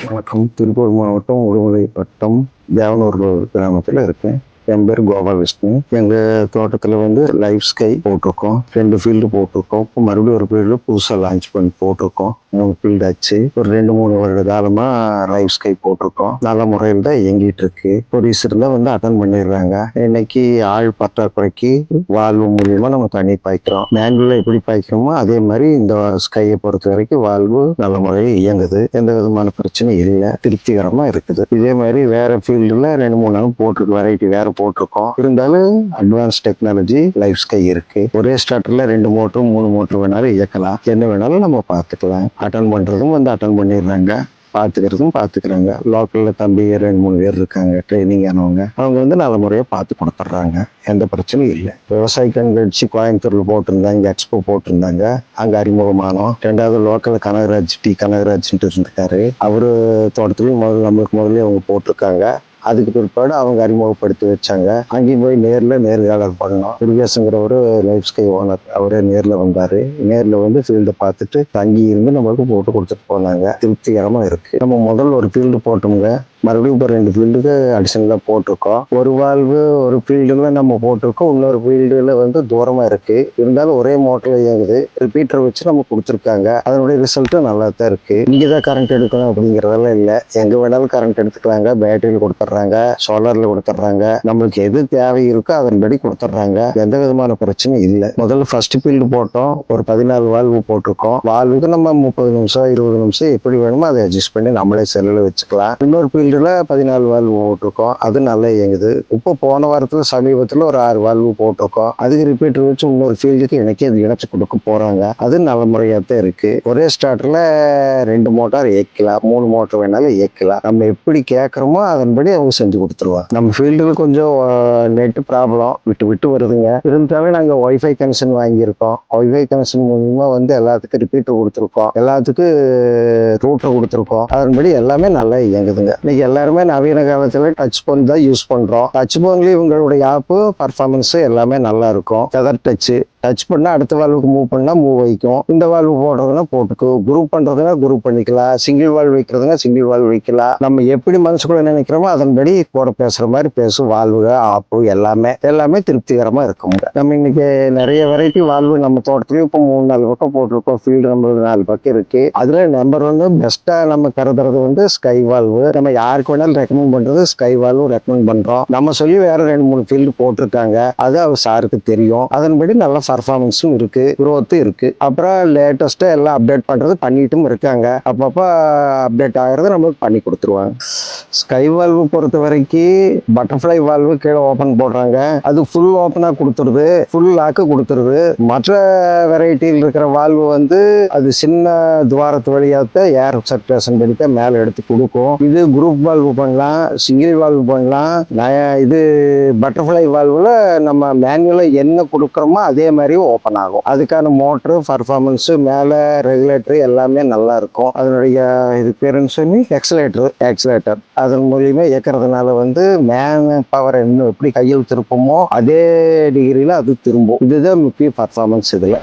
வணக்கம். திருப்பூர் மாவட்டம் உடுமலை வட்டம் தேவனூர் கிராமத்தில் இருக்கேன். என் பேர் கோபாலகிருஷ்ணன். எங்கள் தோட்டத்தில் லைஃப் ஸ்கை போட்டிருக்கோம். 2 ஃபீல்டு போட்டிருக்கோம். இப்போ மறுபடியும் ஒரு ஃபீல்டு புதுசாக லான்ச் பண்ணி போட்டிருக்கோம். 3 ஃபீல்டு ஆச்சு. ஒரு 2-3 வருட காலமாக லைஃப் ஸ்கை போட்டிருக்கோம். நல்ல முறையில் தான் இயங்கிட்டு இருக்கு. போலீஸர் தான் அட்டன் பண்ணிடுறாங்க. இன்னைக்கு ஆள் பற்றாக்குறைக்கு வால்வு மூலியமாக நம்ம தண்ணி பாய்க்கிறோம். மேனுவலில் எப்படி பாய்க்கிறோமோ அதே மாதிரி இந்த ஸ்கையை பொறுத்த வரைக்கும் வால்வு நல்ல முறையில் இயங்குது. எந்த விதமான பிரச்சனையும் இல்லை. திருப்திகரமாக இருக்குது. இதே மாதிரி வேற ஃபீல்டில் 2-3 நாள் போட்டிருக்கு. வெரைட்டி வேற போட்டிருக்கோம். இருந்தாலும் அட்வான்ஸ் டெக்னாலஜி லைஃப் ஸ்கை இருக்கு. ஒரே ஸ்டார்டர்ல 2 மோட்டர் 3 மோட்டர் வேணாலும் இயக்கலாம். என்ன வேணாலும் நம்ம பார்த்துக்கலாம். அட்டன் பண்றதும் அட்டன் பண்ணிடுறாங்க. பார்த்துக்கிறதும் பார்த்துக்கிறாங்க. லோக்கல்ல தம்பி 2-3 பேர் இருக்காங்க ட்ரைனிங் ஆனவங்க. அவங்க நல்ல முறையாக பார்த்து கொடுத்துட்றாங்க. எந்த பிரச்சனையும் இல்லை. விவசாய கண்காட்சி கோயம்புத்தூர்ல போட்டிருந்தாங்க. எக்ஸ்போ போட்டிருந்தாங்க. அங்க அறிமுகமானோம். 2வது லோக்கல் கனகராஜ்ன்ட்டு இருக்காரு. அவரு தோட்டத்துலையும் நம்மளுக்கு அவங்க போட்டிருக்காங்க. அதுக்கு பிற்பாடு அவங்க அறிமுகப்படுத்தி வச்சாங்க. அங்கேயும் போய் நேர்காணல் பண்ணோம். முருகேசங்கிறவரு லைஃப் ஸ்கை ஓனர். அவரே நேரில் வந்தாரு. நேரில் ஃபீல்டை பார்த்துட்டு தங்கி இருந்து நம்மளுக்கு போட்டு கொடுத்துட்டு போனாங்க. திருப்திகரமா இருக்கு. நம்ம முதல்ல ஒரு ஃபீல்டு போட்டோம்ங்க. மறுபடியும் இப்போ 2 ஃபீல்டுக்கு அடிஷனலாக போட்டிருக்கோம். ஒரு வால்வு ஒரு ஃபீல்டுல நம்ம போட்டிருக்கோம். இன்னொரு ஃபீல்டுல தூரமா இருக்கு. இருந்தாலும் ஒரே மோட்டர்ல இயங்குது. ரிப்பீட்டர் வச்சு நம்ம கொடுத்துருக்காங்க. அதனுடைய ரிசல்ட்டும் நல்லா தான் இருக்கு. இங்கதான் கரண்ட் எடுக்கணும் அப்படிங்கிறதெல்லாம் இல்லை. எங்க வேணாலும் கரண்ட் எடுத்துக்கலாங்க. பேட்டரியில் கொடுத்துட்றாங்க, சோலார்ல கொடுத்துட்றாங்க. நம்மளுக்கு எது தேவை இருக்கோ அதன்படி கொடுத்துட்றாங்க. எந்த விதமான பிரச்சனையும் இல்லை. முதல்ல ஃபர்ஸ்ட் ஃபீல்டு போட்டோம். ஒரு 14 வால்வு போட்டிருக்கோம். வால்வுக்கு நம்ம 30 நிமிஷம் 20 நிமிஷம் எப்படி வேணுமோ அதை அட்ஜஸ்ட் பண்ணி நம்மளே செல்லில் வச்சுக்கலாம். இன்னொரு ஃபீல்டுல 14 வால்வு போட்டிருக்கோம். அது நல்லா இயங்குது. இப்போ போன வாரத்துல சமீபத்துல ஒரு 6 வால்வு போட்டிருக்கோம். அதுக்கு ரிப்பீட்டர் வச்சு இன்னொரு ஃபீல்டுக்கு இணைச்சு கொடுக்க போறாங்க. அது நல்ல முறையா தான் இருக்கு. ஒரே ஸ்டார்டர்ல 2 மோட்டார் இயக்கலாம், 3 மோட்டர் வேணாலும் இயக்கலாம். நம்ம எப்படி கேட்கறோமோ அதன்படி அவங்க செஞ்சு கொடுத்துருவாங்க. நம்ம ஃபீல்டுல கொஞ்சம் நெட் ப்ராப்ளம் விட்டு வருதுங்க. இருந்தாலும் நாங்க ஒய்ஃபை கனெக்ஷன் வாங்கியிருக்கோம். ஒய்ஃபை கனெக்ஷன் மூலமா எல்லாத்துக்கும் ரிப்பீட்டர் கொடுத்துருக்கோம். எல்லாத்துக்கும் ரூட்டர் கொடுத்துருக்கோம். அதன்படி எல்லாமே நல்லா இயங்குதுங்க. இன்னைக்கு எல்லாருமே நவீன காலத்துல டச் போன் தான் யூஸ் பண்றோம். டச் போன்லயும் இவங்களுடைய ஆப்பு பர்ஃபார்மன்ஸ் எல்லாமே நல்லா இருக்கும். ஃபெதர் டச் பண்ணா அடுத்த வால்வுக்கு மூவ் பண்ணா மூவ் வைக்கும். இந்த வால்வு போடுறதுன்னா போட்டுக்கும். குரூப் பண்றதுன்னா குரூப் பண்ணிக்கலாம். சிங்கிள் வால்வு வைக்கிறதுனா சிங்கிள் வால்வு வைக்கலாம். நம்ம எப்படி மனசுக்குள்ள நினைக்கிறோமோ அதன்படி கூட பேசுற மாதிரி பேசும். வால்வு ஆப்பு எல்லாமே திருப்திகரமா இருக்கும். நம்ம இன்னைக்கு நிறைய வெரைட்டி வால்வு நம்ம தோட்டத்துலயும் இப்போ 3-4 பக்கம் போட்டிருக்கோம். ஃபீல்டு நம்பர் 4 பக்கம் இருக்கு. அதுல நம்பர் பெஸ்டா நம்ம கருதுறது ஸ்கை வால்வு. நம்ம யாருக்கு வேணாலும் ரெக்கமெண்ட் பண்றது ஸ்கை வால்வு ரெக்கமெண்ட் பண்றோம். நம்ம சொல்லி வேற 2-3 ஃபீல்டு போட்டிருக்காங்க. அது அவர் சாருக்கு தெரியும். அதன்படி நல்ல பர்ஃபார்மன்ஸும் இருக்கு, குரோத் இருக்கு. அப்புறம் லேட்டஸ்டா எல்லாம் அப்டேட் பண்றது பண்ணிட்டும் இருக்காங்க. அப்பப்ப அப்டேட் ஆகிறது நம்மளுக்கு பண்ணி கொடுத்துருவாங்க. ஸ்கை வால்வு பொறுத்த வரைக்கும் பட்டர்ஃப்ளை வால்வு கீழே ஓபன் போடுறாங்க. அது ஃபுல் ஓபனா கொடுத்துருது, ஃபுல் லாக்கு கொடுத்துருது. மற்ற வெரைட்டியில் இருக்கிற வால்வு அது சின்ன துவாரத்து வழியாக ஏர் சர்க்குலேஷன் படிக்க மேல எடுத்து கொடுக்கும். இது குரூப் வால்வு பண்ணலாம், சிங்கிள் வால்வு பண்ணலாம். இது பட்டர்ஃப்ளை வால்வுல நம்ம மேனுவலா என்ன கொடுக்குறோமோ அதே மாதிரி ஓப்பன் ஆகும். அதுக்கான மோட்டரு பர்ஃபார்மன்ஸ் மேல ரெகுலேட்டர் எல்லாமே நல்லா இருக்கும். அதனுடைய இது பேருன்னு சொல்லி எக்ஸலேட்டர் அதன் மூலியமா இயக்கிறதுனால மேன் பவர் இன்னும் எப்படி கையில் திருப்பமோ அதே டிகிரியில அது திரும்பும். இதுதான் முக்கிய பர்ஃபார்மன்ஸ் இதுல.